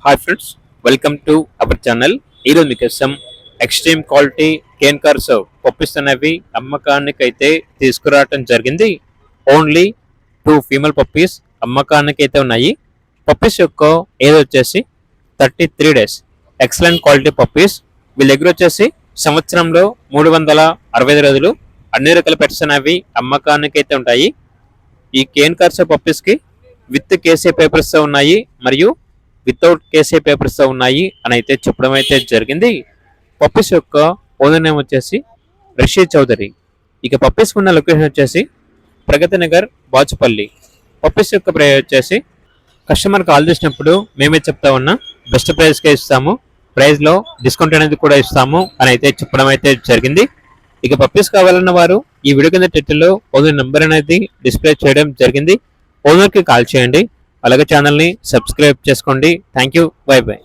Hi friends, welcome to our channel. ఈరోజు మీకోసం extreme quality Cane Corso puppies అనేవి అమ్మకానికి అయితే తీసుకురావటం జరిగింది. ఓన్లీ 2 ఫీమేల్ పప్పీస్ అమ్మకానికి అయితే ఉన్నాయి. పప్పీస్ యొక్క ఏజ్ వచ్చేసి 33 డేస్. Excellent quality puppies. వీళ్ళ దగ్గర వచ్చేసి సంవత్సరంలో 365 రోజులు అన్ని రకాల పెట్స్ అనేవి అమ్మకానికి అయితే ఉంటాయి. ఈ కేన్ కార్స్ పప్పీస్ కి విత్ కేసీ పేపర్స్ ఉన్నాయి మరియు వితౌట్ కేసీ పేపర్స్ ఉన్నాయి అని అయితే చెప్పడం అయితే జరిగింది. పప్పీస్ యొక్క ఓనర్ నేమ్ వచ్చేసి రషీద్ చౌదరి. ఇక పప్పీస్ ఉన్న లొకేషన్ వచ్చేసి ప్రగతి నగర్, బాచుపల్లి. పప్పీస్ యొక్క ప్రైస్ వచ్చేసి కస్టమర్ కాల్ చేసినప్పుడు మేమే చెప్తా ఉన్నా బెస్ట్ ప్రైస్కే ఇస్తాము, ప్రైస్లో డిస్కౌంట్ అనేది కూడా ఇస్తాము అని అయితే చెప్పడం అయితే జరిగింది. ఇక పప్పీస్ కావాలన్న వారు ఈ వీడియో కింద టైటిల్లో ఓనర్ నెంబర్ అనేది డిస్ప్లే చేయడం జరిగింది. ఓనర్కి కాల్ చేయండి. అలాగే ఛానల్ని సబ్స్క్రైబ్ చేసుకోండి. Thank you. By by.